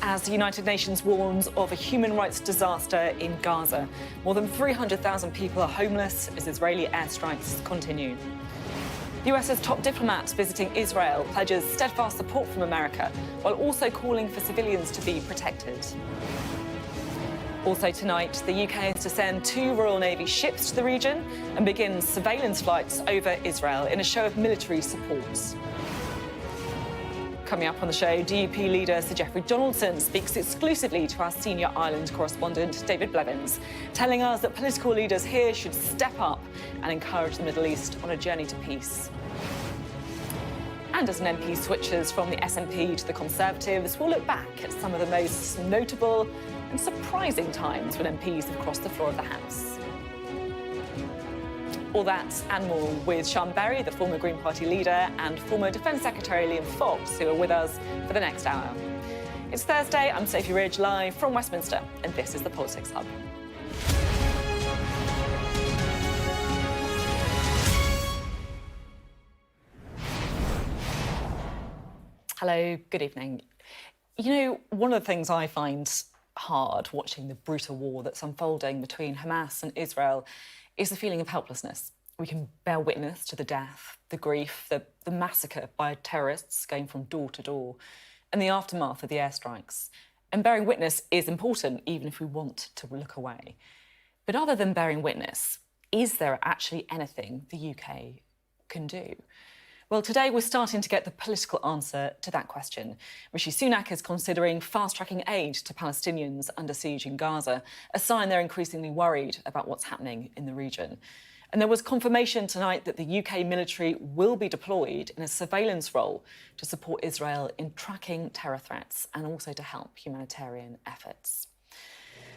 as the United Nations warns of a human rights disaster in Gaza. More than 300,000 people are homeless as Israeli airstrikes continue. The US's top diplomat visiting Israel pledges steadfast support from America, while also calling for civilians to be protected. Also tonight, the UK is to send 2 Royal Navy ships to the region and begin surveillance flights over Israel in a show of military support. Coming up on the show, DUP leader Sir Geoffrey Donaldson speaks exclusively to our senior Ireland correspondent, David Blevins, telling us that political leaders here should step up and encourage the Middle East on a journey to peace. And as an MP switches from the SNP to the Conservatives, we'll look back at some of the most notable and surprising times when MPs have crossed the floor of the House. All that and more with Sian Berry, the former Green Party leader, and former Defence Secretary Liam Fox, who are with us for the next hour. It's Thursday, I'm Sophy Ridge, live from Westminster, and this is the Politics Hub. Hello, good evening. You know, one of the things I find hard watching the brutal war that's unfolding between Hamas and Israel is the feeling of helplessness. We can bear witness to the death, the grief, the massacre by terrorists going from door to door, and the aftermath of the airstrikes. And bearing witness is important, even if we want to look away. But other than bearing witness, is there actually anything the UK can do? Well, today we're starting to get the political answer to that question. Rishi Sunak is considering fast-tracking aid to Palestinians under siege in Gaza, a sign they're increasingly worried about what's happening in the region. And there was confirmation tonight that the UK military will be deployed in a surveillance role to support Israel in tracking terror threats and also to help humanitarian efforts.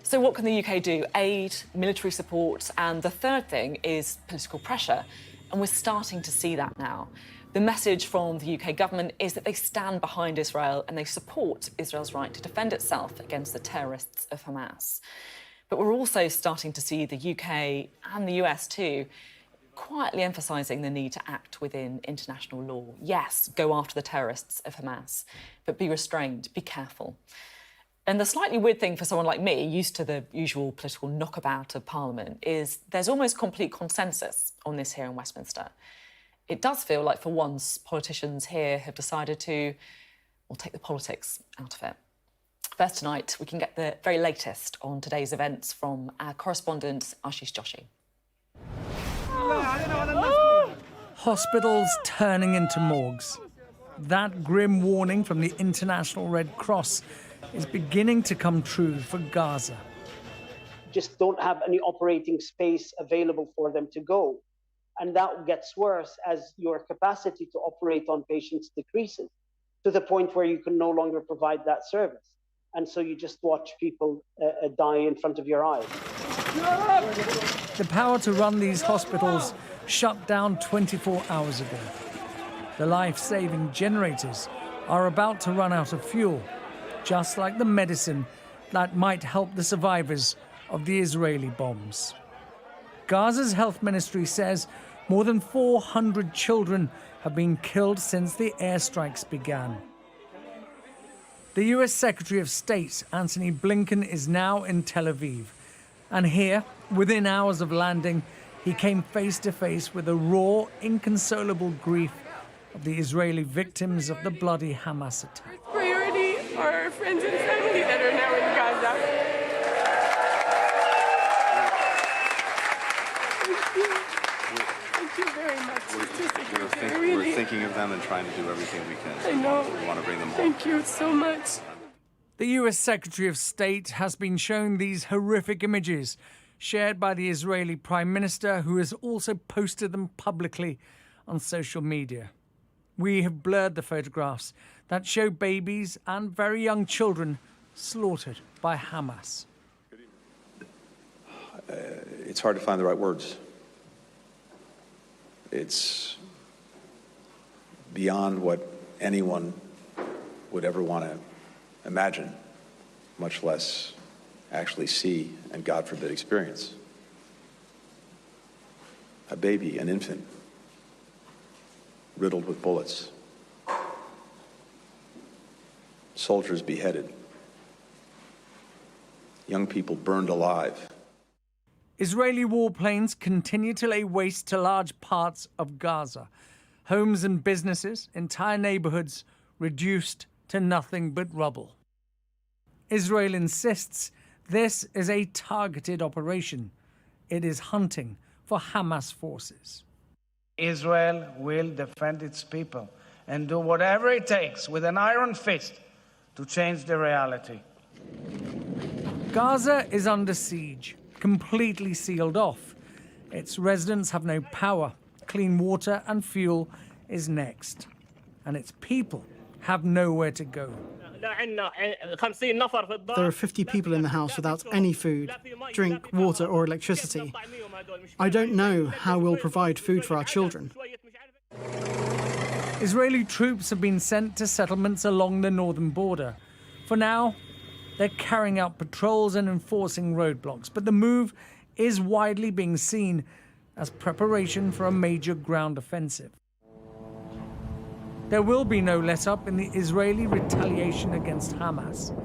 So what can the UK do? Aid, military support, and the third thing is political pressure. And we're starting to see that now. The message from the UK government is that they stand behind Israel and they support Israel's right to defend itself against the terrorists of Hamas. But we're also starting to see the UK and the US too quietly emphasising the need to act within international law. Yes, go after the terrorists of Hamas, but be restrained, be careful. And the slightly weird thing for someone like me, used to the usual political knockabout of Parliament, is there's almost complete consensus on this here in Westminster. It does feel like, for once, politicians here have decided to, well, take the politics out of it. First tonight, we can get the very latest on today's events from our correspondent, Ashish Joshi. Hospitals turning into morgues. That grim warning from the International Red Cross is beginning to come true for Gaza. Just don't have any operating space available for them to go. And that gets worse as your capacity to operate on patients decreases to the point where you can no longer provide that service. And so you just watch people die in front of your eyes. The power to run these hospitals shut down 24 hours ago. The life-saving generators are about to run out of fuel, just like the medicine that might help the survivors of the Israeli bombs. Gaza's health ministry says more than 400 children have been killed since the airstrikes began. The US Secretary of State, Antony Blinken, is now in Tel Aviv. And here, within hours of landing, he came face to face with the raw, inconsolable grief of the Israeli victims of the bloody Hamas attack. Priority are our friends and family that are now in Gaza. Thank you very much. We're thinking of them and trying to do everything we can. I know. We want to bring them home. Thank you so much. The US Secretary of State has been shown these horrific images shared by the Israeli Prime Minister, who has also posted them publicly on social media. We have blurred the photographs that show babies and very young children slaughtered by Hamas. It's hard to find the right words. It's beyond what anyone would ever want to imagine, much less actually see and, God forbid, experience. A baby, an infant, riddled with bullets. Soldiers beheaded. young people burned alive. Israeli warplanes continue to lay waste to large parts of Gaza. Homes and businesses, entire neighborhoods reduced to nothing but rubble. Israel insists this is a targeted operation. It is hunting for Hamas forces. Israel will defend its people and do whatever it takes with an iron fist to change the reality. Gaza is under siege, completely sealed off. Its residents have no power. Clean water and fuel is next. And its people have nowhere to go. There are 50 people in the house without any food, drink, water or electricity. I don't know how we'll provide food for our children. Israeli troops have been sent to settlements along the northern border. For now, they're carrying out patrols and enforcing roadblocks, but the move is widely being seen as preparation for a major ground offensive. There will be no let-up in the Israeli retaliation against Hamas,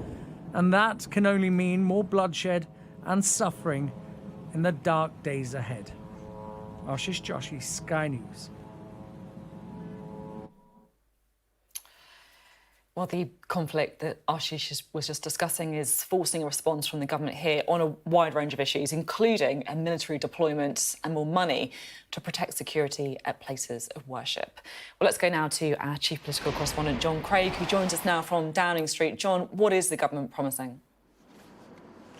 and that can only mean more bloodshed and suffering in the dark days ahead. Ashish Joshi, Sky News. Well, the conflict that Ashish was just discussing is forcing a response from the government here on a wide range of issues, including a military deployment and more money to protect security at places of worship. Well, let's go now to our chief political correspondent, John Craig, who joins us now from Downing Street. John, what is the government promising?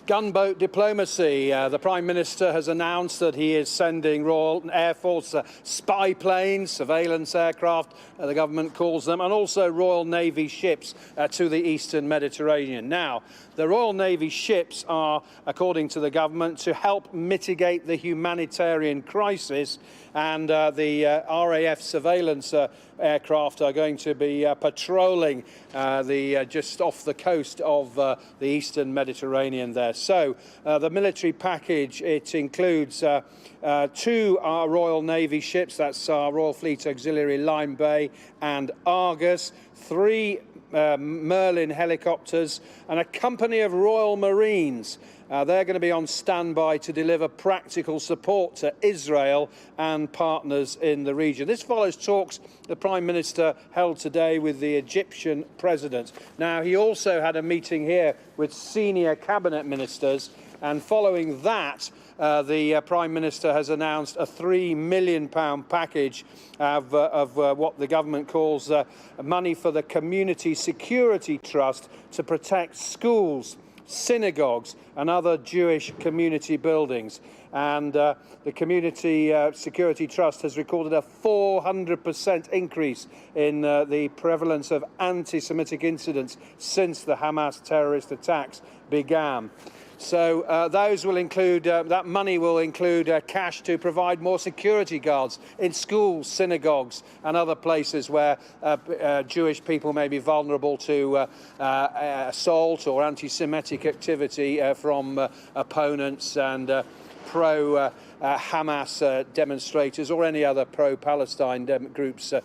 Gunboat diplomacy. The Prime Minister has announced that he is sending Royal Air Force spy planes, surveillance aircraft, the government calls them, and also Royal Navy ships to the Eastern Mediterranean. Now, the Royal Navy ships are, according to the government, to help mitigate the humanitarian crisis, and the RAF surveillance aircraft are going to be patrolling just off the coast of the Eastern Mediterranean there. So the military package, it includes 2 Royal Navy ships, that's our Royal Fleet Auxiliary Lyme Bay and Argus, 3 Merlin helicopters and a company of Royal Marines. They're going to be on standby to deliver practical support to Israel and partners in the region. This follows talks the Prime Minister held today with the Egyptian President. Now, he also had a meeting here with senior cabinet ministers, and following that, the Prime Minister has announced a £3 million package of what the government calls money for the Community Security Trust to protect schools, synagogues and other Jewish community buildings. And the Community Security Trust has recorded a 400% increase in the prevalence of anti-Semitic incidents since the Hamas terrorist attacks began. So those will include, that money will include cash to provide more security guards in schools, synagogues and other places where Jewish people may be vulnerable to assault or anti-Semitic activity from opponents and pro-Hamas demonstrators or any other pro-Palestine groups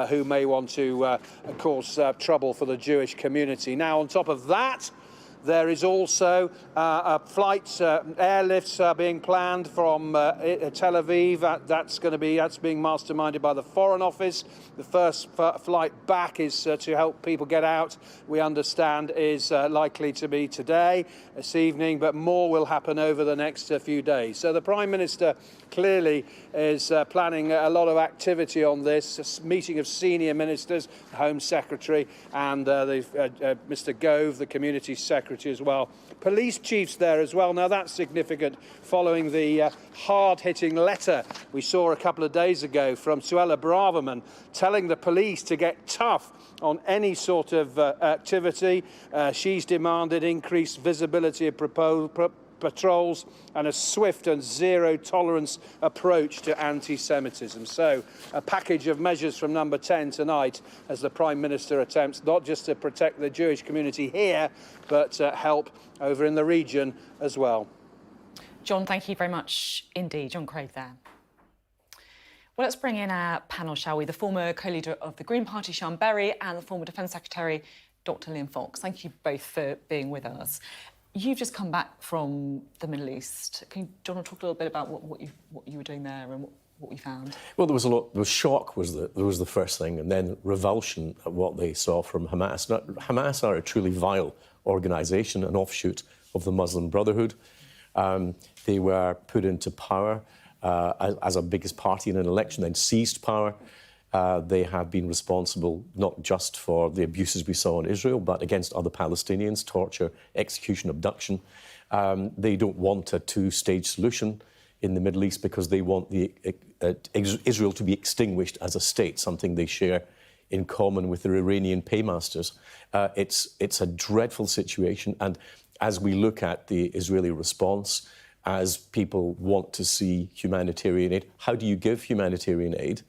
who may want to cause trouble for the Jewish community. Now, on top of that, there is also flights, airlifts being planned from Tel Aviv. That's being masterminded by the Foreign Office. The first flight back is to help people get out. We understand is likely to be today, this evening, but more will happen over the next few days. So the Prime Minister clearly is planning a lot of activity on this. A meeting of senior ministers, the Home Secretary, and Mr. Gove, the Community Secretary as well. Police chiefs there as well. Now that's significant following the hard-hitting letter we saw a couple of days ago from Suella Braverman telling the police to get tough on any sort of activity. She's demanded increased visibility of patrols and a swift and zero-tolerance approach to anti-Semitism. So a package of measures from Number 10 tonight as the Prime Minister attempts not just to protect the Jewish community here, but help over in the region as well. John, thank you very much indeed. John Craig there. Well, let's bring in our panel, shall we? The former co-leader of the Green Party, Sian Berry, and the former Defence Secretary, Dr. Liam Fox. Thank you both for being with us. You've just come back from the Middle East. Can you, John, talk a little bit about what you were doing there and what we found? Well, there was a lot. There was shock was the first thing, and then revulsion at what they saw from Hamas. Now, Hamas are a truly vile organisation, an offshoot of the Muslim Brotherhood. They were put into power as a biggest party in an election, then seized power. They have been responsible not just for the abuses we saw in Israel, but against other Palestinians, torture, execution, abduction. They don't want a two-stage solution in the Middle East because they want Israel to be extinguished as a state, something they share in common with their Iranian paymasters. It's a dreadful situation, and as we look at the Israeli response, as people want to see humanitarian aid, how do you give humanitarian aid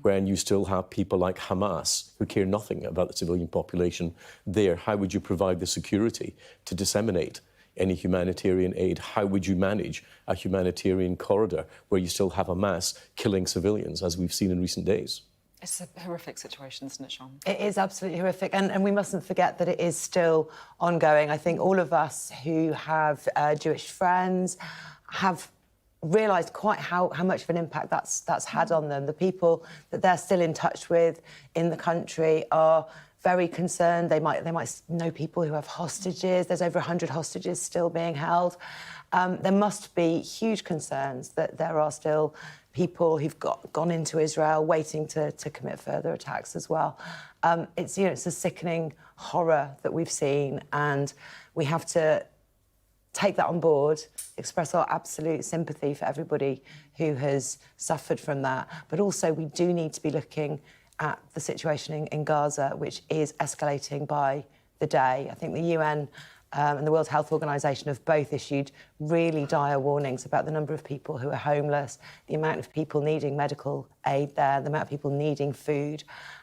when you still have people like Hamas who care nothing about the civilian population there? How would you provide the security to disseminate any humanitarian aid? How would you manage a humanitarian corridor where you still have Hamas killing civilians, as we've seen in recent days? It's a horrific situation, isn't it, Sian? It is absolutely horrific, and we mustn't forget that it is still ongoing. I think all of us who have Jewish friends have realised quite how much of an impact that's had on them. The people that they're still in touch with in the country are very concerned. They might know people who have hostages. There's over 100 hostages still being held. There must be huge concerns that there are still people who've gone into Israel waiting to commit further attacks as well. It's a sickening horror that we've seen, and we have to take that on board, express our absolute sympathy for everybody who has suffered from that. But also we do need to be looking at the situation in Gaza, which is escalating by the day. I think the UN and the World Health Organization have both issued really dire warnings about the number of people who are homeless, the amount of people needing medical aid there, the amount of people needing food.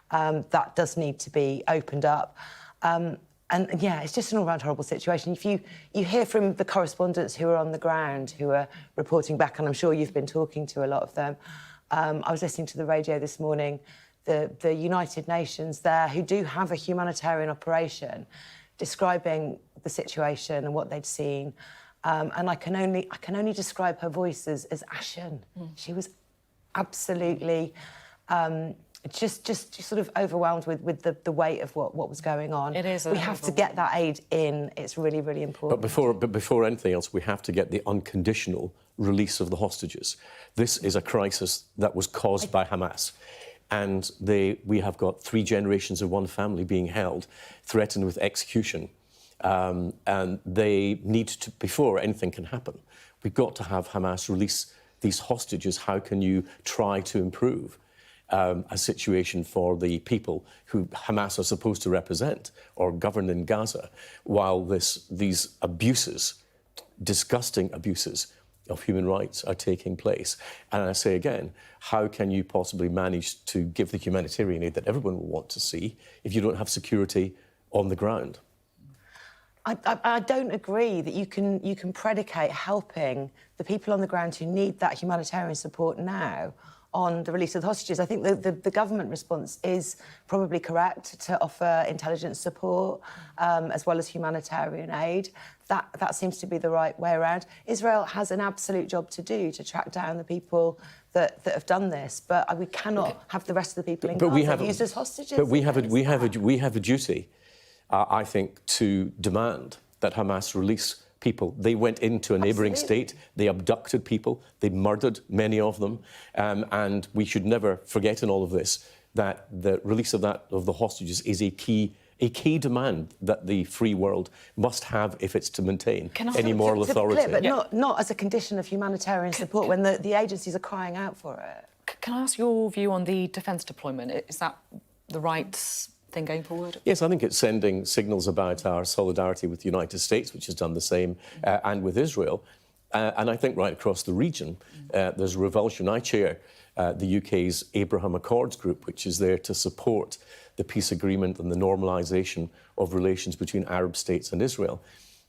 That does need to be opened up. And yeah, it's just an all-round horrible situation. If you hear from the correspondents who are on the ground, who are reporting back, and I'm sure you've been talking to a lot of them. I was listening to the radio this morning, the United Nations there, who do have a humanitarian operation, describing the situation and what they'd seen. And I can only describe her voice as ashen. She was absolutely just sort of overwhelmed with the weight of what was going on. It is. We have to get that aid in. It's really, really important. But before anything else, we have to get the unconditional release of the hostages. This is a crisis that was caused by Hamas. And we have got 3 generations of one family being held, threatened with execution. And they need to, before anything can happen, we've got to have Hamas release these hostages. How can you try to improve a situation for the people who Hamas are supposed to represent or govern in Gaza, while these abuses, disgusting abuses of human rights are taking place? And I say again, how can you possibly manage to give the humanitarian aid that everyone will want to see if you don't have security on the ground? I don't agree that you can predicate helping the people on the ground who need that humanitarian support now on the release of the hostages. I think the government response is probably correct to offer intelligence support as well as humanitarian aid. That seems to be the right way around. Israel has an absolute job to do to track down the people that have done this, but we cannot have the rest of the people in Gaza used as hostages. But we have a duty, I think, to demand that Hamas release people. They went into a neighbouring state, they abducted people, they murdered many of them, and we should never forget in all of this that the release of the hostages is a key demand that the free world must have if it's to maintain any moral authority. But not as a condition of humanitarian support when the agencies are crying out for it. Can I ask your view on the defence deployment? Is that the right thing going forward? Yes, I think it's sending signals about our solidarity with the United States, which has done the same, and with Israel. And I think right across the region, there's revulsion. I chair the UK's Abraham Accords group, which is there to support the peace agreement and the normalisation of relations between Arab states and Israel.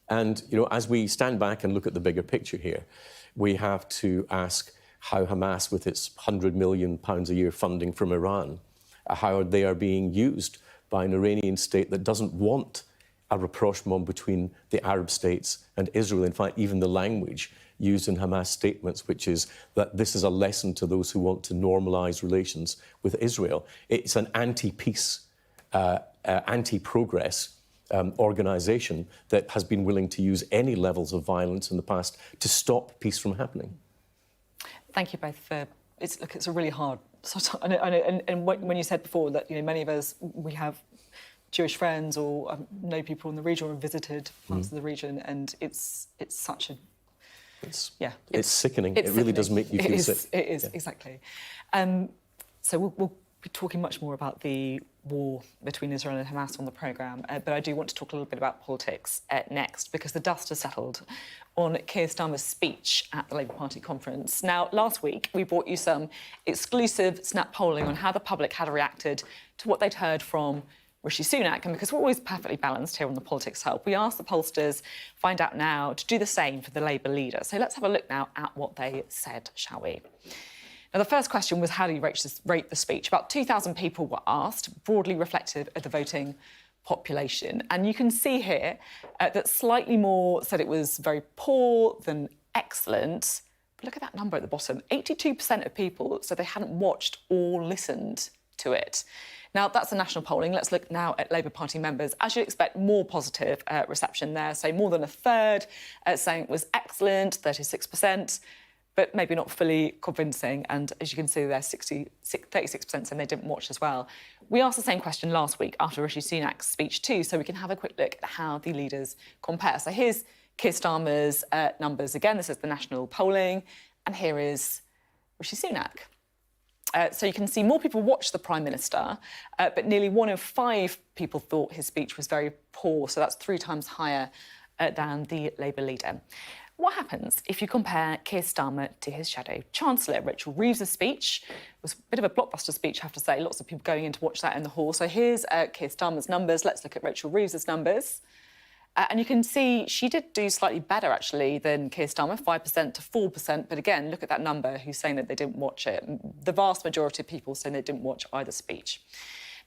And, as we stand back and look at the bigger picture here, we have to ask how Hamas, with its £100 million a year funding from Iran, how they are being used by an Iranian state that doesn't want a rapprochement between the Arab states and Israel. In fact, even the language used in Hamas statements, which is that this is a lesson to those who want to normalise relations with Israel. It's an anti-peace, anti-progress organisation that has been willing to use any levels of violence in the past to stop peace from happening. Thank you both for... It's a really hard... And when you said before that, many of us, we have Jewish friends or know people in the region or have visited parts of the region, and it's such a... It's sickening. It really does make you feel sick. It is, exactly. So we'll be talking much more about the war between Israel and Hamas on the programme, but I do want to talk a little bit about politics next, because the dust has settled on Keir Starmer's speech at the Labour Party conference. Now, last week, we brought you some exclusive snap polling on how the public had reacted to what they'd heard from Rishi Sunak, and because we're always perfectly balanced here on the Politics Help, we asked the pollsters, find out now, to do the same for the Labour leader. So let's have a look now at what they said, shall we? Now, the first question was, how do you rate the speech? About 2,000 people were asked, broadly reflective of the voting population. And you can see here that slightly more said it was very poor than excellent. But look at that number at the bottom. 82% of people said they hadn't watched or listened to it. Now, that's the national polling. Let's look now at Labour Party members. As you'd expect, more positive reception there. So more than a third saying it was excellent, 36%. But maybe not fully convincing. And as you can see there, 36% saying they didn't watch as well. We asked the same question last week after Rishi Sunak's speech too, so we can have a quick look at how the leaders compare. So here's Keir Starmer's numbers again. This is the national polling. And here is Rishi Sunak. So you can see more people watched the Prime Minister, but nearly 1 in 5 people thought his speech was very poor. So that's 3 times higher than the Labour leader. What happens if you compare Keir Starmer to his shadow chancellor? Rachel Reeves' speech was a bit of a blockbuster speech, I have to say. Lots of people going in to watch that in the hall. So here's Keir Starmer's numbers. Let's look at Rachel Reeves' numbers. And you can see she did do slightly better, actually, than Keir Starmer, 5% to 4%. But again, look at that number, who's saying that they didn't watch it. The vast majority of people saying they didn't watch either speech.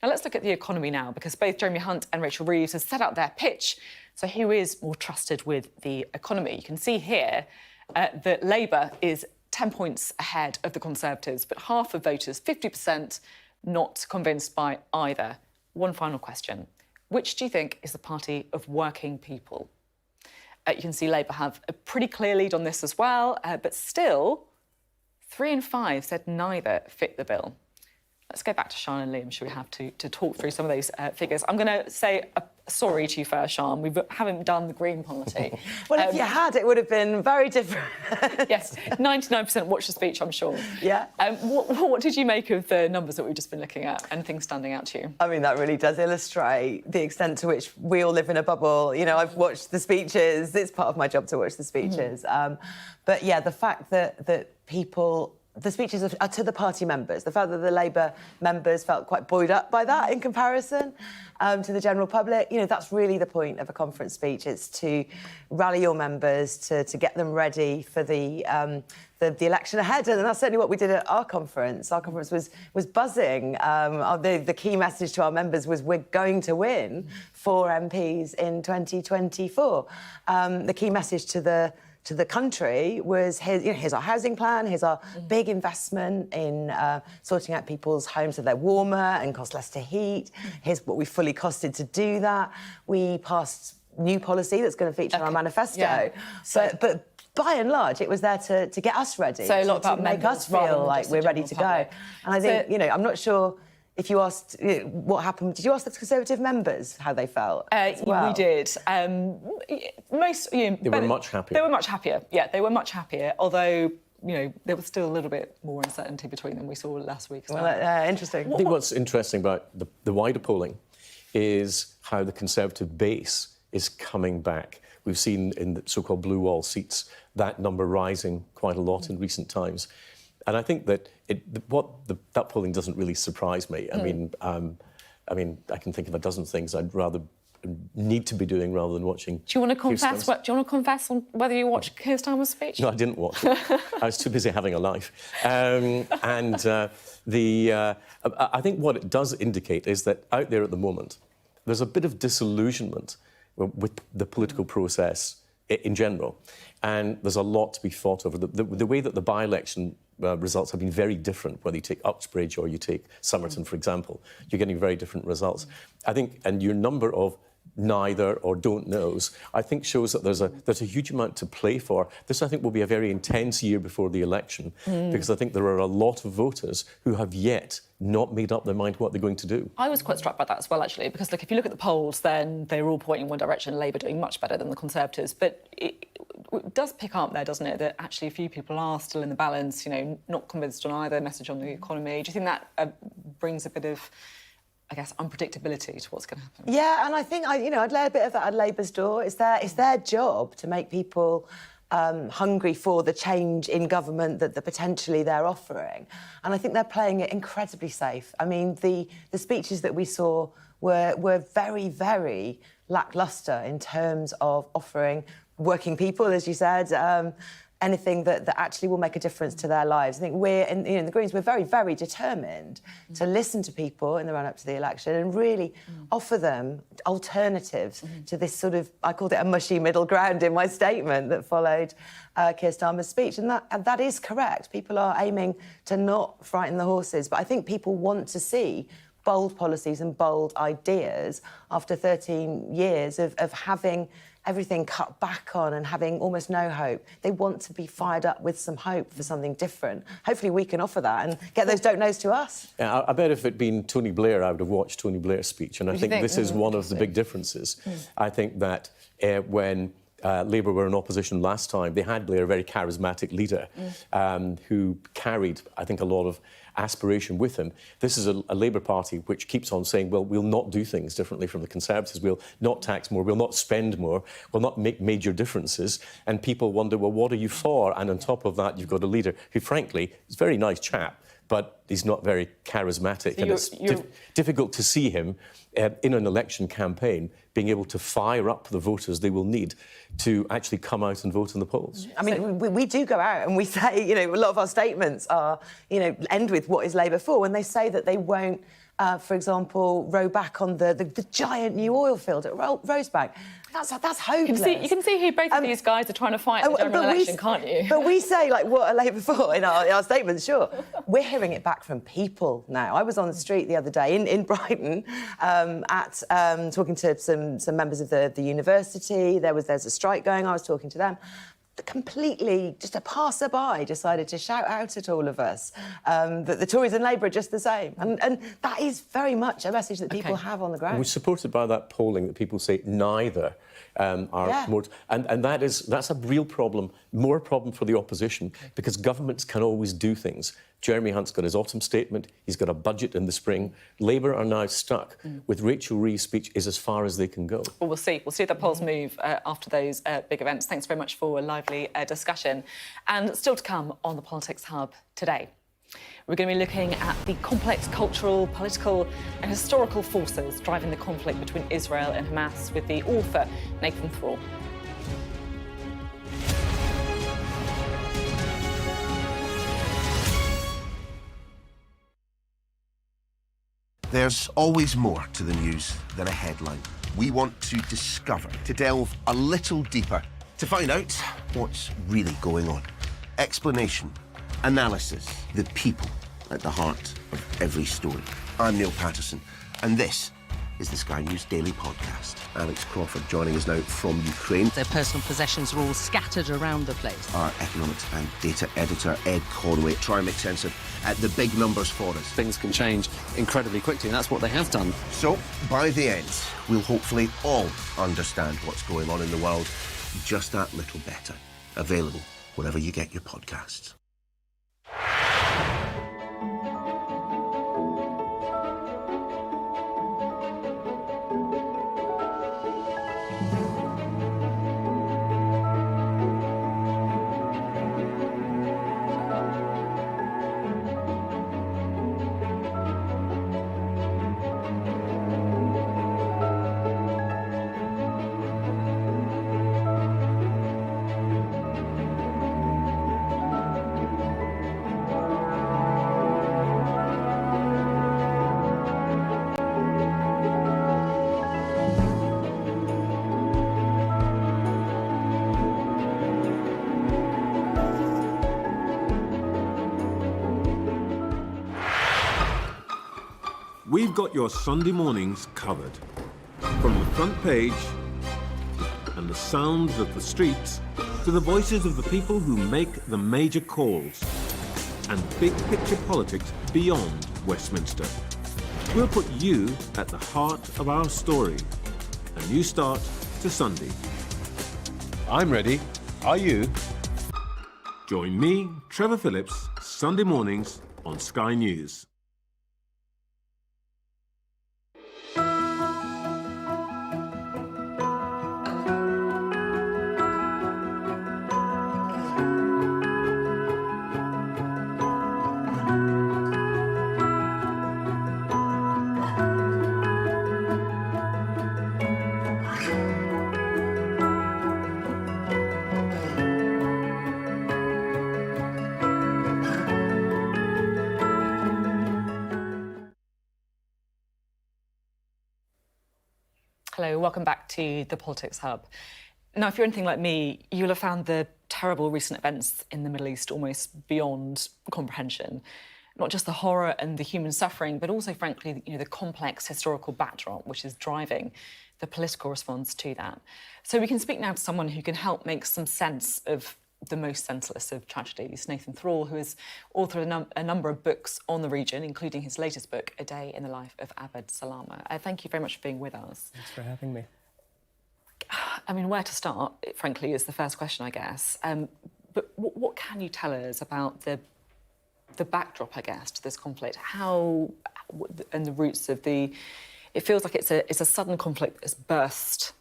Now, let's look at the economy now, because both Jeremy Hunt and Rachel Reeves have set out their pitch. So who is more trusted with the economy? You can see here that Labour is 10 points ahead of the Conservatives, but half of voters, 50%, not convinced by either. One final question. Which do you think is the party of working people? You can see Labour have a pretty clear lead on this as well, but still, 3 in 5 said neither fit the bill. Let's go back to Sian and Liam, should we have to talk through some of those figures. I'm going to say sorry to you first, Sian. We haven't done the Green Party. Well, if you had, it would have been very different. Yes, 99% watched the speech, I'm sure. Yeah. What did you make of the numbers that we've just been looking at? Anything standing out to you? I mean, that really does illustrate the extent to which we all live in a bubble. I've watched the speeches. It's part of my job to watch the speeches. But, yeah, the fact that people... The speeches are to the party members. The fact that the Labour members felt quite buoyed up by that in comparison to the general public, that's really the point of a conference speech. It's to rally your members, to get them ready for the election ahead. And that's certainly what we did at our conference. Our conference was buzzing. The key message to our members was we're going to win 4 MPs in 2024. The key message to the country was, here's our housing plan, here's our big investment in sorting out people's homes so they're warmer and cost less to heat. Here's what we fully costed to do that. We passed new policy that's going to feature in our manifesto. Yeah. But by and large, it was there to get us ready. So a lot about to make us feel like we're ready to go. And I think, I'm not sure... If you asked what happened, did you ask the Conservative members how they felt? We did. Most, they were much happier. They were much happier. Yeah, they were much happier. Although, there was still a little bit more uncertainty between them. We saw last week. Well, interesting. I think what's interesting about the wider polling is how the Conservative base is coming back. We've seen in the so-called blue wall seats that number rising quite a lot in recent times. And I think that that polling doesn't really surprise me. I mean, I can think of a dozen things I'd rather need to be doing rather than watching. Do you want to confess? Do you want to confess on whether you watched Keir Starmer's speech? No, I didn't watch it. I was too busy having a life. I think what it does indicate is that out there at the moment, there's a bit of disillusionment with the political process in general. And there's a lot to be thought over. The way that the by-election results have been very different, whether you take Uxbridge or you take Somerton, for example, you're getting very different results. I think, and your number of neither or don't knows, I think shows that there's a huge amount to play for. This, I think, will be a very intense year before the election, because I think there are a lot of voters who have yet not made up their mind what they're going to do. I was quite struck by that as well, actually, because look, if you look at the polls, then they're all pointing in one direction, Labour doing much better than the Conservatives. But it does pick up there, doesn't it, that actually a few people are still in the balance, you know, not convinced on either message on the economy. Do you think that brings a bit of, I guess, unpredictability to what's going to happen? Yeah, and I think, I'd lay a bit of that at Labour's door. It's their job to make people hungry for the change in government that potentially they're offering. And I think they're playing it incredibly safe. I mean, the speeches that we saw were very, very lacklustre in terms of offering working people, as you said, anything that actually will make a difference to their lives. I think in the Greens, we're very, very determined to listen to people in the run-up to the election and really offer them alternatives to this sort of, I called it a mushy middle ground in my statement that followed Keir Starmer's speech. And that is correct. People are aiming to not frighten the horses. But I think people want to see bold policies and bold ideas after 13 years of having everything cut back on and having almost no hope. They want to be fired up with some hope for something different. Hopefully we can offer that and get those don't knows to us. Yeah, I bet if it'd been Tony Blair, I would have watched Tony Blair's speech. And I think this is one of the big differences. I think that when Labour were in opposition last time, they had Blair, a very charismatic leader, who carried, I think, a lot of aspiration with him. This is a Labour Party which keeps on saying, well, we'll not do things differently from the Conservatives, we'll not tax more, we'll not spend more, we'll not make major differences. And people wonder, well, what are you for? And on top of that, you've got a leader who, frankly, is a very nice chap, but he's not very charismatic. So and it's difficult to see him in an election campaign being able to fire up the voters they will need to actually come out and vote in the polls. I mean, we do go out and we say, you know, a lot of our statements are, you know, end with what is Labour for, when they say that they won't, for example, row back on the giant new oil field at Rosebank. That's hopeless. You can see who both of these guys are trying to fight in the general election, can't you? But we say, like, what are Labour for in our statements, sure. We're hearing it back from people now. I was on the street the other day in Brighton talking to some members of the university. There's a strike going. I was talking to them. Completely, just a passerby decided to shout out at all of us that the Tories and Labour are just the same. And that is very much a message that people have on the ground. We're supported by that polling that people say neither are more... And that's a real problem, more problem for the opposition, because governments can always do things. Jeremy Hunt's got his autumn statement, he's got a budget in the spring. Labour are now stuck with Rachel Reeves' speech is as far as they can go. Well, we'll see. We'll see if the polls move after those big events. Thanks very much for a lively discussion. And still to come on the Politics Hub today. We're going to be looking at the complex cultural, political and historical forces driving the conflict between Israel and Hamas with the author, Nathan Thrall. There's always more to the news than a headline. We want to discover, to delve a little deeper, to find out what's really going on. Explanation, analysis, the people at the heart of every story. I'm Neil Patterson, and this is the Sky News Daily Podcast. Alex Crawford joining us now from Ukraine. Their personal possessions are all scattered around the place. Our economics and data editor, Ed Conway, try and make sense of the big numbers for us. Things can change incredibly quickly, and that's what they have done. So, by the end, we'll hopefully all understand what's going on in the world just that little better. Available wherever you get your podcasts. we've got your Sunday mornings covered. From the front page and the sounds of the streets to the voices of the people who make the major calls and big picture politics beyond Westminster. We'll put you at the heart of our story. A new start to Sunday. I'm ready. Are you? Join me, Trevor Phillips, Sunday mornings on Sky News. Hello, welcome back to the Politics Hub. Now, if you're anything like me, you'll have found the terrible recent events in the Middle East almost beyond comprehension. Not just the horror and the human suffering, but also, frankly, the complex historical backdrop which is driving the political response to that. So we can speak now to someone who can help make some sense of the most senseless of tragedies, Nathan Thrall, who has authored a number of books on the region, including his latest book, A Day in the Life of Abd Salama. Thank you very much for being with us. Thanks for having me. I mean, where to start, frankly, is the first question, I guess. But what can you tell us about the backdrop, I guess, to this conflict? How, and the roots of the... It feels like it's a sudden conflict that's burst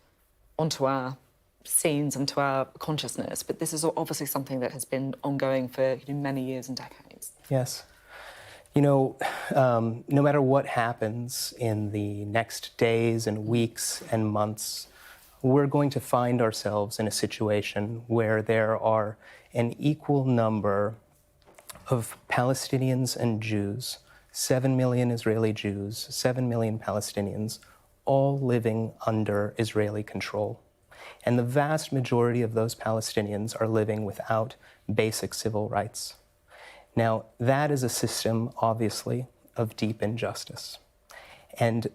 onto our scenes and to our consciousness, but this is obviously something that has been ongoing for many years and decades. Yes. No matter what happens in the next days and weeks and months, we're going to find ourselves in a situation where there are an equal number of Palestinians and Jews, 7 million Israeli Jews, 7 million Palestinians, all living under Israeli control. And the vast majority of those Palestinians are living without basic civil rights. Now, that is a system, obviously, of deep injustice. And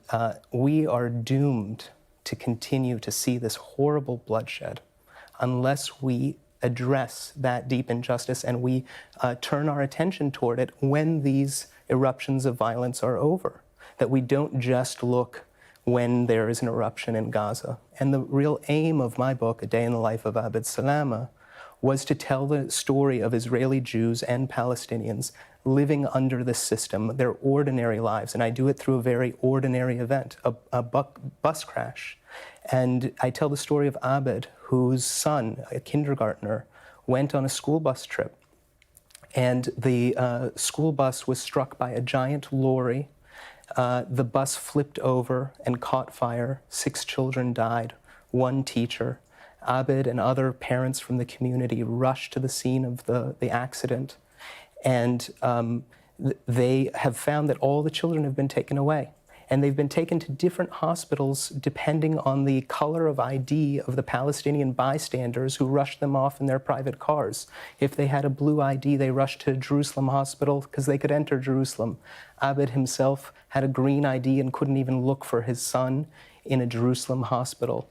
we are doomed to continue to see this horrible bloodshed unless we address that deep injustice and we turn our attention toward it when these eruptions of violence are over. That we don't just look when there is an eruption in Gaza. And the real aim of my book, A Day in the Life of Abd Salama, was to tell the story of Israeli Jews and Palestinians living under this system, their ordinary lives. And I do it through a very ordinary event, a bus crash. And I tell the story of Abed, whose son, a kindergartner, went on a school bus trip. And the school bus was struck by a giant lorry. The bus flipped over and caught fire. 6 children died, 1 teacher. Abed and other parents from the community rushed to the scene of the accident. And they have found that all the children have been taken away. And they've been taken to different hospitals depending on the color of ID of the Palestinian bystanders who rushed them off in their private cars. If they had a blue ID, they rushed to Jerusalem Hospital because they could enter Jerusalem. Abed himself had a green ID and couldn't even look for his son in a Jerusalem hospital.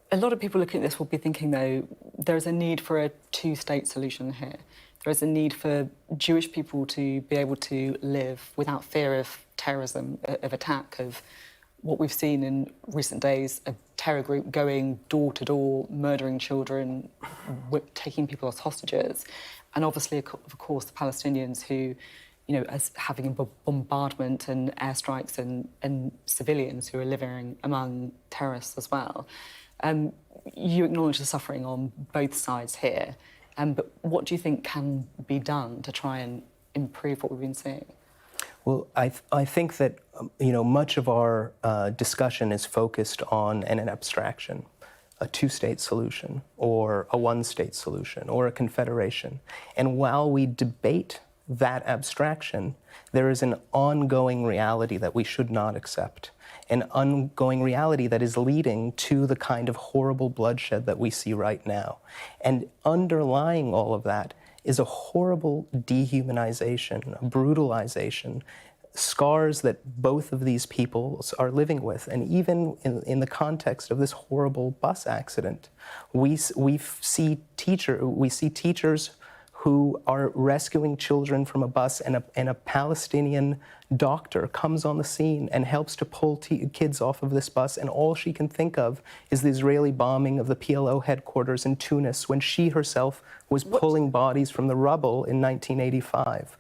A lot of people looking at this will be thinking, though, there's a need for a two-state solution here. There is a need for Jewish people to be able to live without fear of terrorism, of attack, of what we've seen in recent days, a terror group going door to door, murdering children, taking people as hostages. And obviously, of course, the Palestinians who, as having a bombardment and airstrikes and civilians who are living among terrorists as well. You acknowledge the suffering on both sides here. But what do you think can be done to try and improve what we've been seeing? Well, I think that, much of our discussion is focused on an abstraction, a two-state solution, or a one-state solution, or a confederation. And while we debate that abstraction, there is an ongoing reality that we should not accept, an ongoing reality that is leading to the kind of horrible bloodshed that we see right now. And underlying all of that is a horrible dehumanization, a brutalization, scars that both of these peoples are living with. And even in the context of this horrible bus accident, we see teachers who are rescuing children from a bus, and a Palestinian doctor comes on the scene and helps to pull kids off of this bus, and all she can think of is the Israeli bombing of the PLO headquarters in Tunis when she herself was pulling bodies from the rubble in 1985.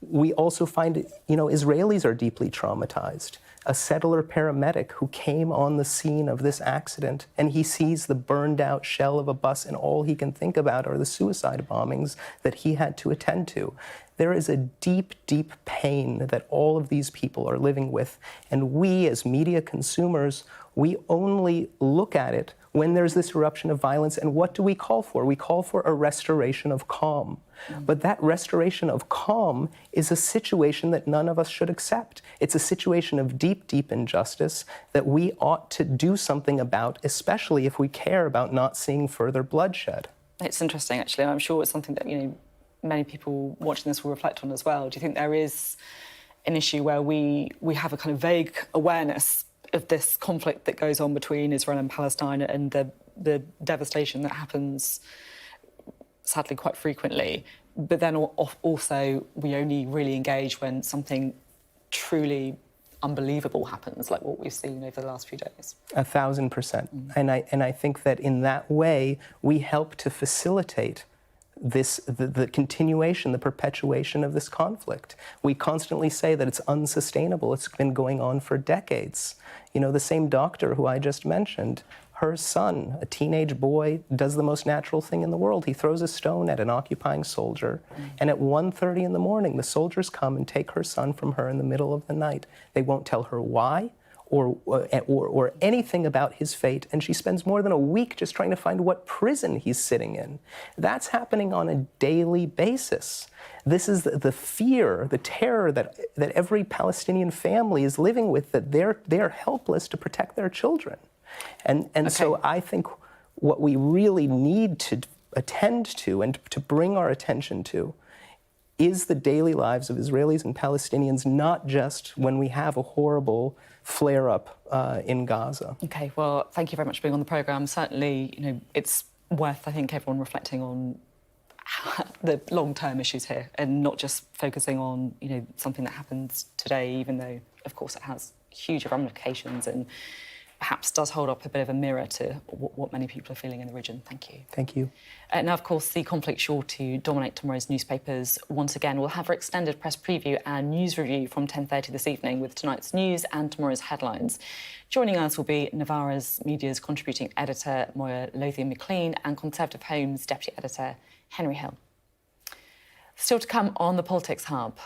We also find, Israelis are deeply traumatized. A settler paramedic who came on the scene of this accident, and he sees the burned out shell of a bus, and all he can think about are the suicide bombings that he had to attend to. There is a deep, deep pain that all of these people are living with, and we as media consumers, we only look at it when there's this eruption of violence. And what do we call for? We call for a restoration of calm. But that restoration of calm is a situation that none of us should accept. It's a situation of deep, deep injustice that we ought to do something about, especially if we care about not seeing further bloodshed. It's interesting, actually. I'm sure it's something that, many people watching this will reflect on as well. Do you think there is an issue where we have a kind of vague awareness of this conflict that goes on between Israel and Palestine, and the devastation that happens, sadly, quite frequently, but then also we only really engage when something truly unbelievable happens, like what we've seen over the last few days? 1,000%. And I think that in that way, we help to facilitate the continuation, the perpetuation of this conflict. We constantly say that it's unsustainable. It's been going on for decades. The same doctor who I just mentioned, her son, a teenage boy, does the most natural thing in the world. He throws a stone at an occupying soldier, and at 1:30 in the morning, the soldiers come and take her son from her in the middle of the night. They won't tell her why or anything about his fate, and she spends more than a week just trying to find what prison he's sitting in. That's happening on a daily basis. This is the fear, the terror that every Palestinian family is living with, that they're helpless to protect their children. And so I think what we really need to attend to and to bring our attention to is the daily lives of Israelis and Palestinians, not just when we have a horrible flare-up in Gaza. OK, well, thank you very much for being on the programme. Certainly, it's worth, I think, everyone reflecting on the long-term issues here and not just focusing on, something that happens today, even though, of course, it has huge ramifications and perhaps does hold up a bit of a mirror to what many people are feeling in the region. Thank you. Thank you. Now, of course, the conflict sure to dominate tomorrow's newspapers once again. We'll have our extended press preview and news review from 10:30 this evening with tonight's news and tomorrow's headlines. Joining us will be Novara's Media's contributing editor, Moya Lothian-McLean, and Conservative Home's deputy editor, Henry Hill. Still to come on the Politics Hub.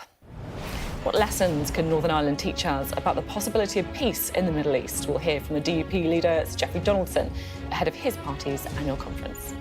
What lessons can Northern Ireland teach us about the possibility of peace in the Middle East? We'll hear from the DUP leader, Sir Geoffrey Donaldson, ahead of his party's annual conference.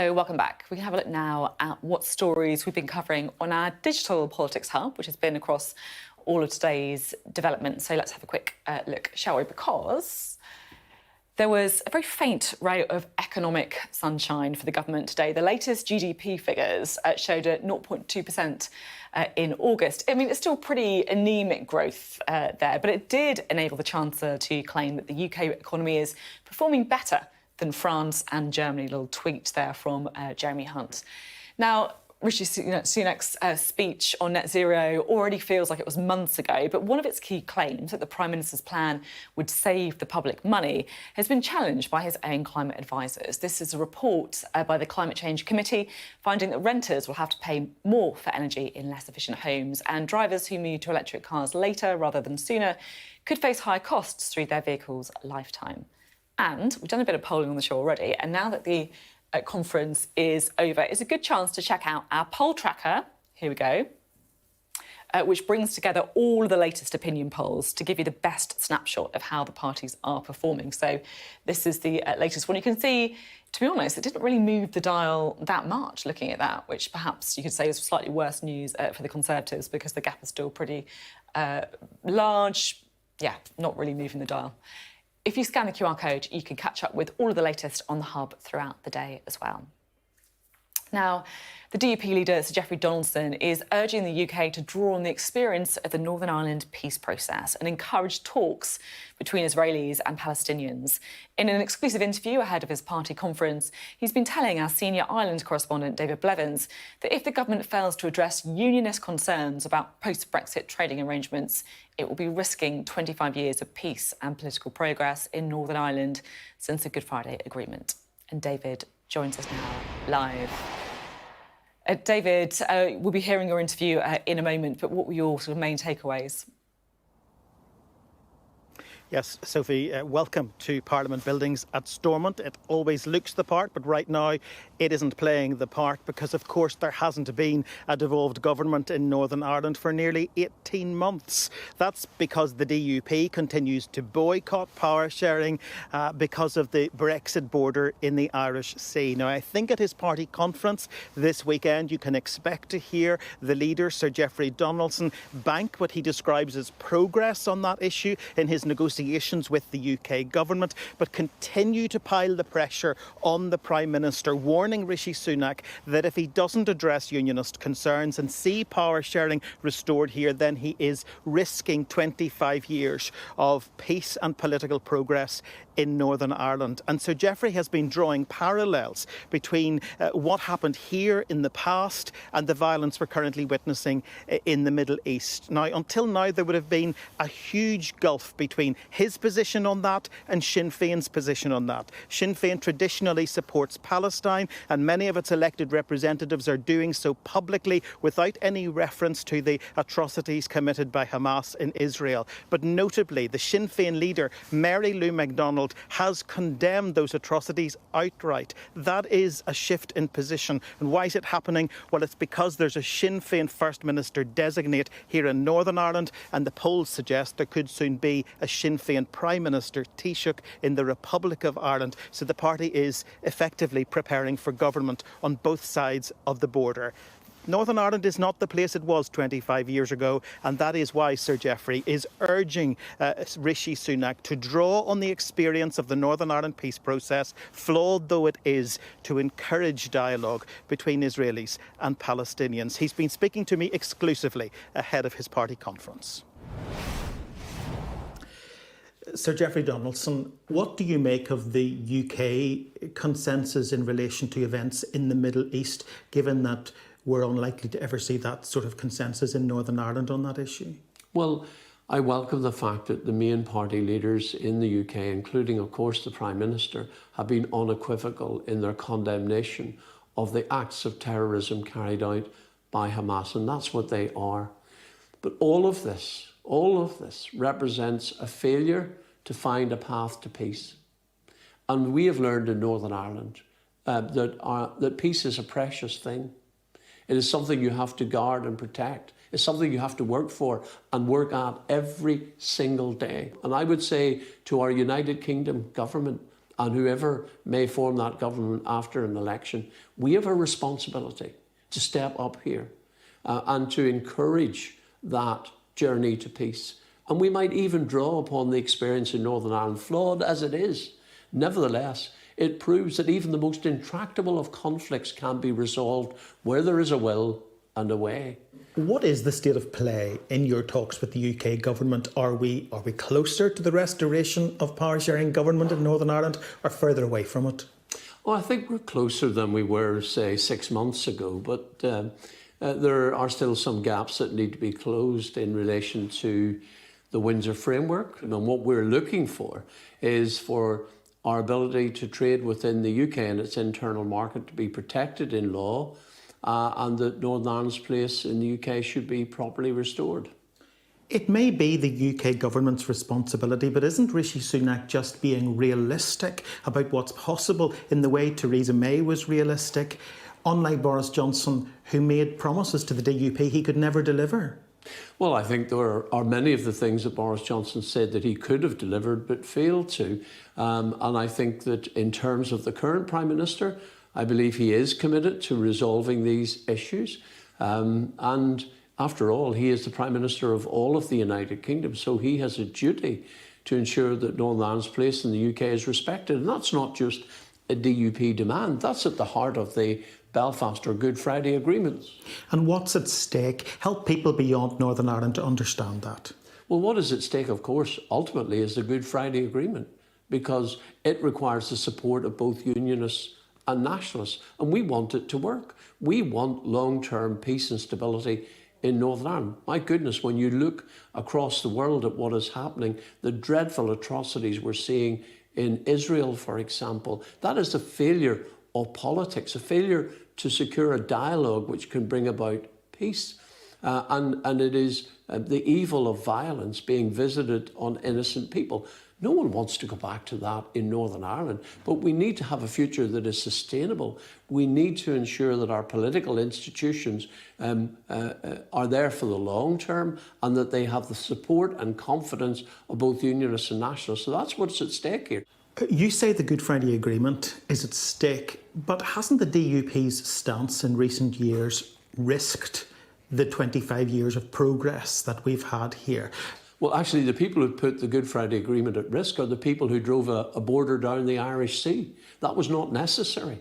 So welcome back. We can have a look now at what stories we've been covering on our digital politics hub, which has been across all of today's developments. So let's have a quick look, shall we? Because there was a very faint ray of economic sunshine for the government today. The latest GDP figures showed a 0.2% in August. I mean, it's still pretty anaemic growth there, but it did enable the Chancellor to claim that the UK economy is performing better than France and Germany. A little tweet there from Jeremy Hunt. Now, Rishi Sunak's speech on net zero already feels like it was months ago, but one of its key claims, that the Prime Minister's plan would save the public money, has been challenged by his own climate advisers. This is a report by the Climate Change Committee finding that renters will have to pay more for energy in less efficient homes, and drivers who move to electric cars later rather than sooner could face higher costs through their vehicle's lifetime. And we've done a bit of polling on the show already, and now that the conference is over, it's a good chance to check out our poll tracker. Here we go, which brings together all the latest opinion polls to give you the best snapshot of how the parties are performing. So this is the latest one. You can see, to be honest, it didn't really move the dial that much looking at that, which perhaps you could say is slightly worse news for the Conservatives, because the gap is still pretty large. Yeah, not really moving the dial. If you scan the QR code, you can catch up with all of the latest on the hub throughout the day as well. Now, the DUP leader, Sir Geoffrey Donaldson, is urging the UK to draw on the experience of the Northern Ireland peace process and encourage talks between Israelis and Palestinians. In an exclusive interview ahead of his party conference, he's been telling our senior Ireland correspondent, David Blevins, that if the government fails to address unionist concerns about post-Brexit trading arrangements, it will be risking 25 years of peace and political progress in Northern Ireland since the Good Friday Agreement. And David joins us now live. David, we'll be hearing your interview in a moment, but what were your sort of main takeaways? Yes, Sophie, welcome to Parliament Buildings at Stormont. It always looks the part, but right now it isn't playing the part because, of course, there hasn't been a devolved government in Northern Ireland for nearly 18 months. That's because the DUP continues to boycott power sharing because of the Brexit border in the Irish Sea. Now, I think at his party conference this weekend, you can expect to hear the leader, Sir Geoffrey Donaldson, bank what he describes as progress on that issue in his negotiations with the UK government, but continue to pile the pressure on the Prime Minister, warning Rishi Sunak that if he doesn't address unionist concerns and see power sharing restored here, then he is risking 25 years of peace and political progress in Northern Ireland. And Sir Geoffrey has been drawing parallels between what happened here in the past and the violence we're currently witnessing in the Middle East. Now, until now, there would have been a huge gulf between his position on that and Sinn Féin's position on that. Sinn Féin traditionally supports Palestine, and many of its elected representatives are doing so publicly without any reference to the atrocities committed by Hamas in Israel. But notably, the Sinn Féin leader, Mary Lou MacDonald, has condemned those atrocities outright. That is a shift in position. And why is it happening? Well, it's because there's a Sinn Féin First Minister designate here in Northern Ireland, and the polls suggest there could soon be a Sinn Féin Prime Minister Taoiseach in the Republic of Ireland. So the party is effectively preparing for government on both sides of the border. Northern Ireland is not the place it was 25 years ago, and that is why Sir Geoffrey is urging Rishi Sunak to draw on the experience of the Northern Ireland peace process, flawed though it is, to encourage dialogue between Israelis and Palestinians. He's been speaking to me exclusively ahead of his party conference. Sir Geoffrey Donaldson, what do you make of the UK consensus in relation to events in the Middle East, given that we're unlikely to ever see that sort of consensus in Northern Ireland on that issue? Well, I welcome the fact that the main party leaders in the UK, including, of course, the Prime Minister, have been unequivocal in their condemnation of the acts of terrorism carried out by Hamas, and that's what they are. But all of this represents a failure to find a path to peace. And we have learned in Northern Ireland that peace is a precious thing. It is something you have to guard and protect. It's something you have to work for and work at every single day. And I would say to our United Kingdom government and whoever may form that government after an election, we have a responsibility to step up here and to encourage that journey to peace. And we might even draw upon the experience in Northern Ireland, flawed as it is. Nevertheless, it proves that even the most intractable of conflicts can be resolved where there is a will and a way. What is the state of play in your talks with the UK government? Are we closer to the restoration of power-sharing government in Northern Ireland or further away from it? Well, I think we're closer than we were, say, 6 months ago, but there are still some gaps that need to be closed in relation to the Windsor framework. And what we're looking for is for our ability to trade within the UK and its internal market to be protected in law, and that Northern Ireland's place in the UK should be properly restored. It may be the UK government's responsibility, but isn't Rishi Sunak just being realistic about what's possible in the way Theresa May was realistic, unlike Boris Johnson, who made promises to the DUP he could never deliver? Well, I think there are many of the things that Boris Johnson said that he could have delivered but failed to. And I think that in terms of the current Prime Minister, I believe he is committed to resolving these issues. And after all, he is the Prime Minister of all of the United Kingdom, so he has a duty to ensure that Northern Ireland's place in the UK is respected. And that's not just a DUP demand, that's at the heart of the Belfast or Good Friday agreements. And what's at stake? Help people beyond Northern Ireland to understand that. Well, what is at stake, of course, ultimately is the Good Friday Agreement, because it requires the support of both unionists and nationalists, and we want it to work. We want long-term peace and stability in Northern Ireland. My goodness, when you look across the world at what is happening, the dreadful atrocities we're seeing in Israel, for example, that is the failure of politics, a failure to secure a dialogue which can bring about peace. And it is the evil of violence being visited on innocent people. No one wants to go back to that in Northern Ireland, but we need to have a future that is sustainable. We need to ensure that our political institutions are there for the long term and that they have the support and confidence of both unionists and nationalists. So that's what's at stake here. You say the Good Friday Agreement is at stake, but hasn't the DUP's stance in recent years risked the 25 years of progress that we've had here? Well, actually, the people who put the Good Friday Agreement at risk are the people who drove a border down the Irish Sea. That was not necessary,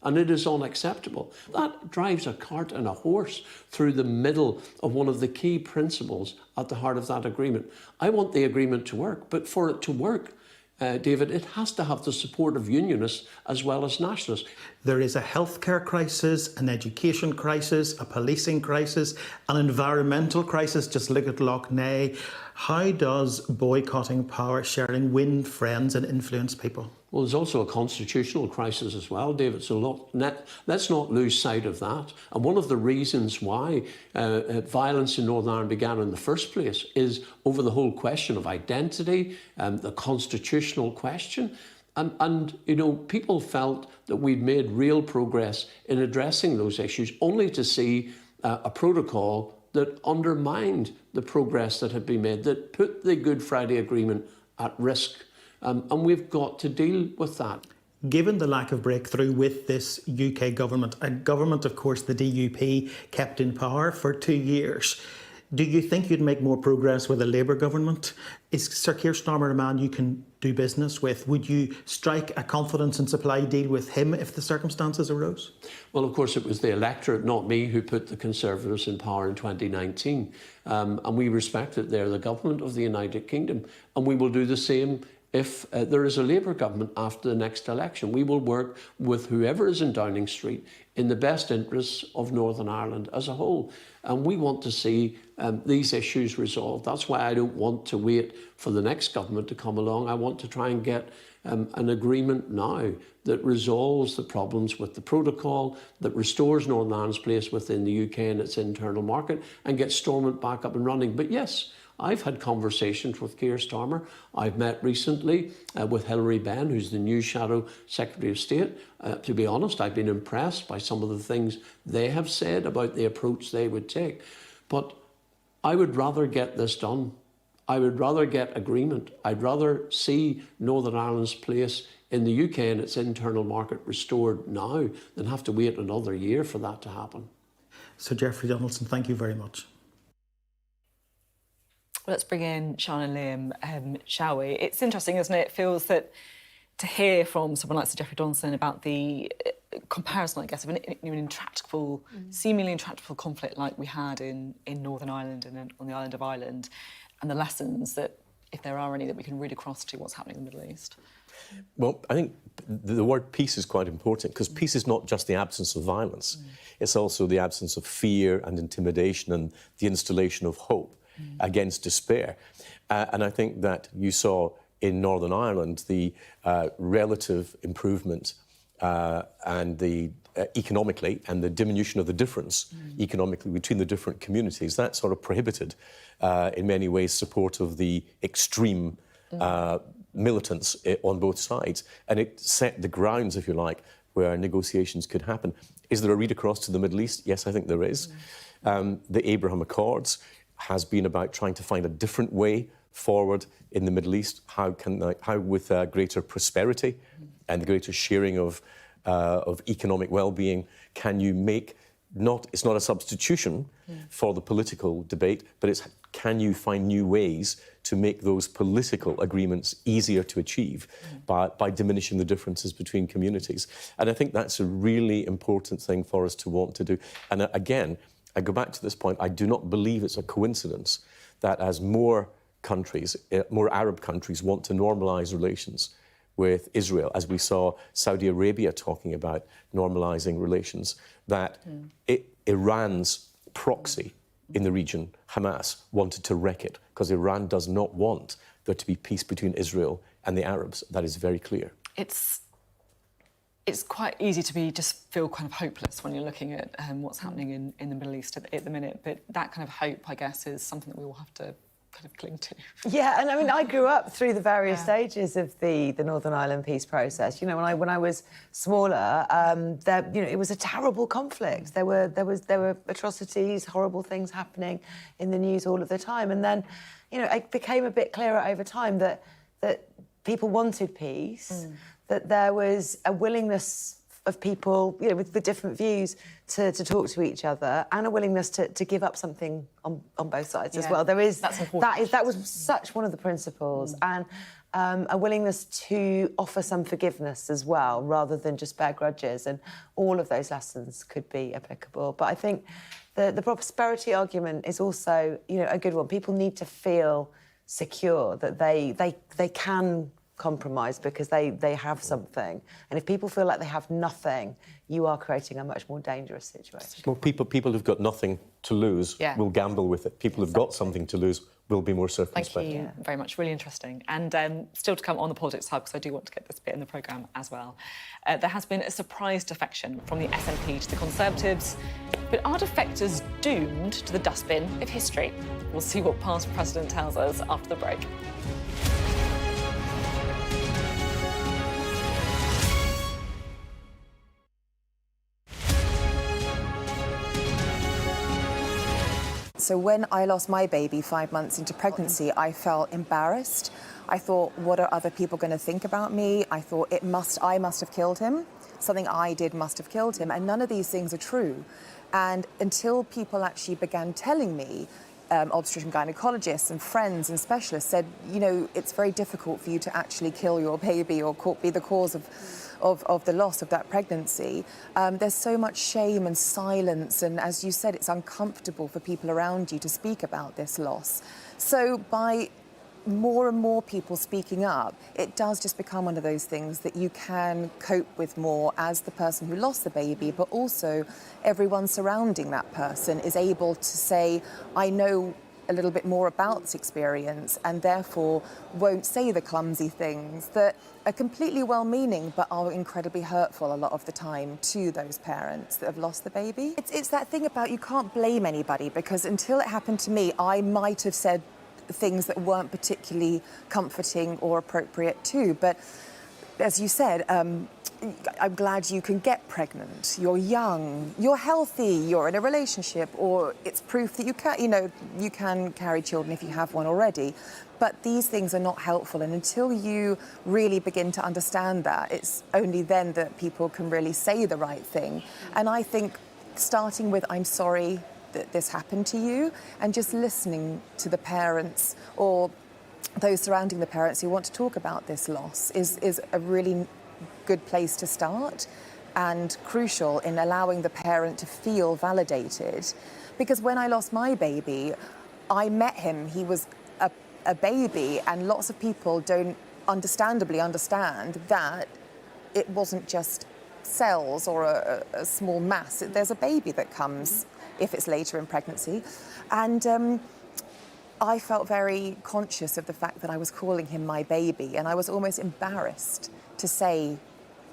and it is unacceptable. That drives a cart and a horse through the middle of one of the key principles at the heart of that agreement. I want the agreement to work, but for it to work, David, it has to have the support of unionists as well as nationalists. There is a healthcare crisis, an education crisis, a policing crisis, an environmental crisis. Just look at Lough Neagh. How does boycotting power sharing win friends and influence people? Well, there's also a constitutional crisis as well, David, so let's not lose sight of that. And one of the reasons why violence in Northern Ireland began in the first place is over the whole question of identity, the constitutional question. And you know, people felt that we'd made real progress in addressing those issues, only to see a protocol that undermined the progress that had been made, that put the Good Friday Agreement at risk. And we've got to deal with that. Given the lack of breakthrough with this UK government, a government, of course, the DUP kept in power for 2 years, do you think you'd make more progress with a Labour government? Is Sir Keir Starmer a man you can do business with? Would you strike a confidence and supply deal with him if the circumstances arose? Well, of course, it was the electorate, not me, who put the Conservatives in power in 2019. And we respect that they're the government of the United Kingdom. And we will do the same if there is a Labour government after the next election. We will work with whoever is in Downing Street in the best interests of Northern Ireland as a whole. And we want to see these issues resolved. That's why I don't want to wait for the next government to come along. I want to try and get an agreement now that resolves the problems with the protocol, that restores Northern Ireland's place within the UK and its internal market, and gets Stormont back up and running. But yes, I've had conversations with Keir Starmer. I've met recently with Hilary Benn, who's the new Shadow Secretary of State. To be honest, I've been impressed by some of the things they have said about the approach they would take. But I would rather get this done I would rather get agreement. I'd rather see Northern Ireland's place in the UK and its internal market restored now than have to wait another year for that to happen. So, Jeffrey Donaldson, thank you very much. Let's bring in Sian and Liam, shall we? It's interesting, isn't it? It feels that to hear from someone like Sir Jeffrey Donaldson about the comparison, I guess, of an intractable, seemingly intractable conflict like we had in Northern Ireland and on the island of Ireland, and the lessons that, if there are any, that we can read across to what's happening in the Middle East. Well, I think the word peace is quite important, because peace is not just the absence of violence. It's also the absence of fear and intimidation and the installation of hope against despair. And I think that you saw in Northern Ireland the relative improvement and the economically, and the diminution of the difference economically between the different communities. That sort of prohibited, in many ways, support of the extreme militants on both sides. And it set the grounds, if you like, where negotiations could happen. Is there a read across to the Middle East? Yes, I think there is. The Abraham Accords has been about trying to find a different way forward in the Middle East. How with greater prosperity and the greater sharing of economic well-being, can you make it's not a substitution for the political debate, but it's can you find new ways to make those political agreements easier to achieve by diminishing the differences between communities. And I think that's a really important thing for us to want to do. And again, I go back to this point, I do not believe it's a coincidence that as more countries, more Arab countries want to normalise relations with Israel, as we saw Saudi Arabia talking about normalising relations, that Iran's proxy in the region, Hamas, wanted to wreck it, because Iran does not want there to be peace between Israel and the Arabs. That is very clear. It's quite easy to just feel kind of hopeless when you're looking at what's happening in the Middle East at the minute, but that kind of hope, I guess, is something that we all have to kind of cling to. Yeah, and I mean, I grew up through the various stages of the Northern Ireland peace process. You know, when I was smaller, it was a terrible conflict. There were atrocities, horrible things happening in the news all of the time, and then, you know, it became a bit clearer over time that people wanted peace, that there was a willingness of people, you know, with different views to talk to each other, and a willingness to give up something on both sides as well. There is that was such one of the principles, and a willingness to offer some forgiveness as well, rather than just bear grudges, and all of those lessons could be applicable. But I think the prosperity argument is also, you know, a good one. People need to feel secure that they can compromise because they have something, and if people feel like they have nothing, you are creating a much more dangerous situation. Well, people who've got nothing to lose will gamble with it. People who've got something to lose will be more circumspect. Thank you very much, really interesting. And still to come on the Politics Hub, because I do want to get this bit in the programme as well. There has been a surprise defection from the SNP to the Conservatives, but are defectors doomed to the dustbin of history? We'll see what past president tells us after the break. So when I lost my baby 5 months into pregnancy, I felt embarrassed. I thought, what are other people going to think about me? I thought I must have killed him. Something I did must have killed him. And none of these things are true. And until people actually began telling me, obstetrician gynecologists and friends and specialists said, you know, it's very difficult for you to actually kill your baby or be the cause of the loss of that pregnancy. There's so much shame and silence, and as you said, it's uncomfortable for people around you to speak about this loss. So by more and more people speaking up, it does just become one of those things that you can cope with more as the person who lost the baby, but also everyone surrounding that person is able to say, I know a little bit more about this experience, and therefore won't say the clumsy things that are completely well-meaning but are incredibly hurtful a lot of the time to those parents that have lost the baby. It's that thing about you can't blame anybody, because until it happened to me, I might have said things that weren't particularly comforting or appropriate too. But as you said, I'm glad you can get pregnant. You're young, you're healthy, you're in a relationship, or it's proof that you can carry children if you have one already. But these things are not helpful, and until you really begin to understand that, it's only then that people can really say the right thing. And I think starting with "I'm sorry that this happened to you," and just listening to the parents or those surrounding the parents who want to talk about this loss is a really good place to start, and crucial in allowing the parent to feel validated. Because when I lost my baby, I met him, he was a baby, and lots of people don't understandably understand that it wasn't just cells or a small mass. There's a baby that comes if it's later in pregnancy. And I felt very conscious of the fact that I was calling him my baby, and I was almost embarrassed to say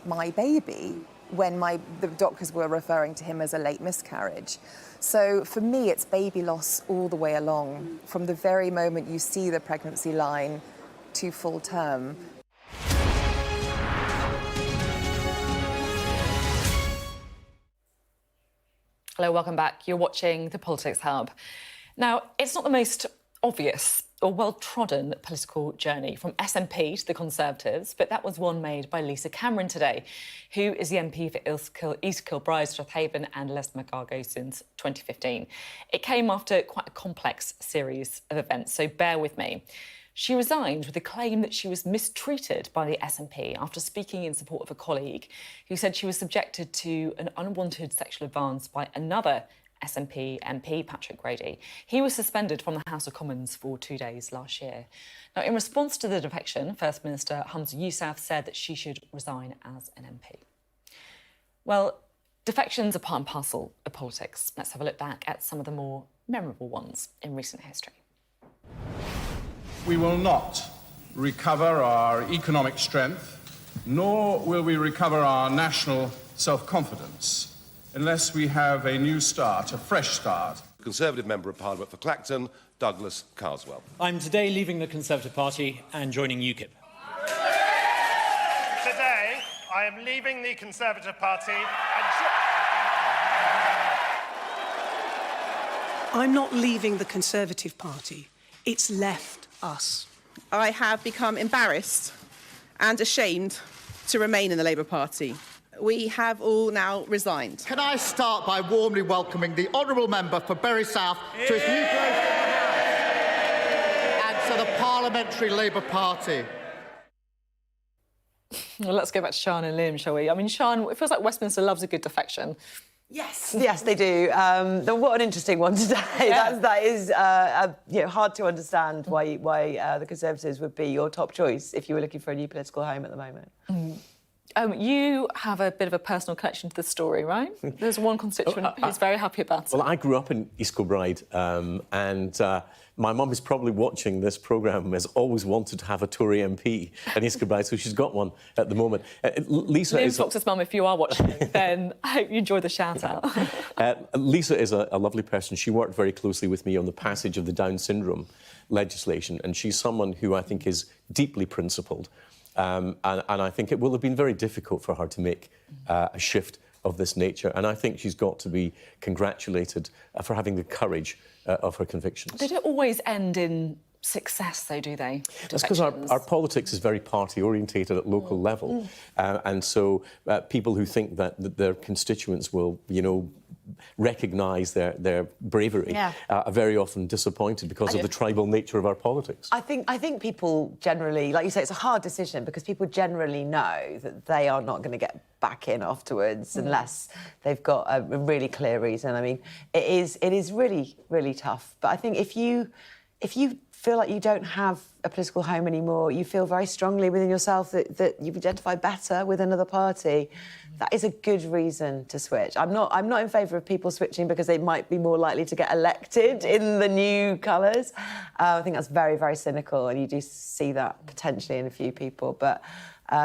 my baby when the doctors were referring to him as a late miscarriage. So for me, it's baby loss all the way along, from the very moment you see the pregnancy line to full term. Hello, welcome back. You're watching The Politics Hub. Now, it's not the most obvious or well-trodden political journey from SNP to the Conservatives, but that was one made by Lisa Cameron today, who is the MP for East Kilbride, Strathaven and Lismagorgo since 2015. It came after quite a complex series of events, so bear with me. She resigned with the claim that she was mistreated by the SNP after speaking in support of a colleague who said she was subjected to an unwanted sexual advance by another SNP MP, Patrick Grady. He was suspended from the House of Commons for 2 days last year. Now, in response to the defection, First Minister Hamza Yousaf said that she should resign as an MP. Well, defections are part and parcel of politics. Let's have a look back at some of the more memorable ones in recent history. We will not recover our economic strength, nor will we recover our national self-confidence unless we have a new start, a fresh start. Conservative Member of Parliament for Clacton, Douglas Carswell. I'm today leaving the Conservative Party and joining UKIP. Today, I am leaving the Conservative Party and... I'm not leaving the Conservative Party. It's left us. I have become embarrassed and ashamed to remain in the Labour Party. We have all now resigned. Can I start by warmly welcoming the Honourable Member for Bury South to his new place in the House and to the Parliamentary Labour Party. Well, let's go back to Sian and Liam, shall we? I mean, Sian, it feels like Westminster loves a good defection. Yes, yes, they do. What an interesting one today. Yeah. That is hard to understand why the Conservatives would be your top choice if you were looking for a new political home at the moment. You have a bit of a personal connection to the story, right? There's one constituent who's very happy about it. Well, I grew up in East Kilbride, and my mum is probably watching this programme, has always wanted to have a Tory MP in East Kilbride, so she's got one at the moment. Lisa Liam is... Fox's mum, if you are watching, then I hope you enjoy the shout-out. Lisa is a lovely person. She worked very closely with me on the passage of the Down syndrome legislation, and she's someone who I think is deeply principled. And I think it will have been very difficult for her to make a shift of this nature. And I think she's got to be congratulated for having the courage of her convictions. They don't always end in success, though, do they? That's because our politics is very party-orientated at local level. And so people who think that their constituents will, recognise their bravery are very often disappointed because of the tribal nature of our politics. I think people generally, like you say, it's a hard decision because people generally know that they are not going to get back in afterwards unless they've got a really clear reason. I mean, it is really, really tough. But I think if you feel like you don't have a political home anymore, you feel very strongly within yourself that you've identified better with another party, that is a good reason to switch. I'm not in favour of people switching because they might be more likely to get elected in the new colours. I think that's very, very cynical, and you do see that potentially in a few people. But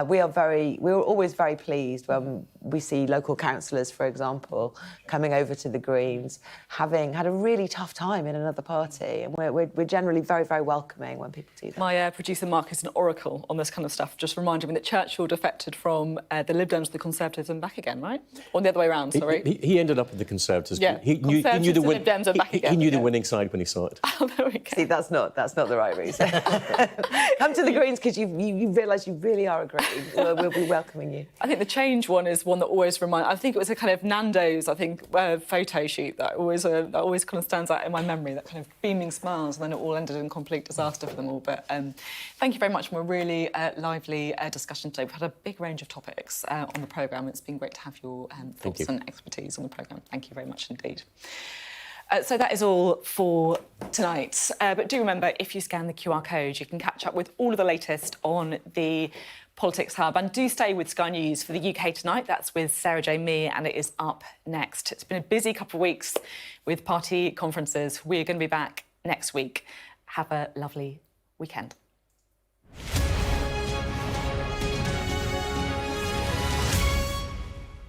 We were always very pleased when we see local councillors, for example, coming over to the Greens, having had a really tough time in another party, and we're generally very, very welcoming when people do that. My producer Mark is an oracle on this kind of stuff, just reminding me that Churchill defected from the Lib Dems to the Conservatives and back again, right? Or the other way around, sorry. He ended up with the Conservatives. Yeah, he knew the Lib Dems and back again. He knew the winning side when he saw it. Oh, there we go. See, that's not the right reason. Come to the Greens because you realise you really are a Green. We'll be welcoming you. I think the change one is one that always reminds. I think it was a kind of Nando's, photo shoot that always kind of stands out in my memory. That kind of beaming smiles, and then it all ended in complete disaster for them all. But thank you very much for a really lively discussion today. We've had a big range of topics on the programme. It's been great to have your thoughts and expertise on the programme. Thank you very much indeed. So that is all for tonight. But do remember, if you scan the QR code, you can catch up with all of the latest on the Politics Hub. And do stay with Sky News for the UK Tonight. That's with Sarah J. Mee, and it is up next. It's been a busy couple of weeks with party conferences. We're going to be back next week. Have a lovely weekend.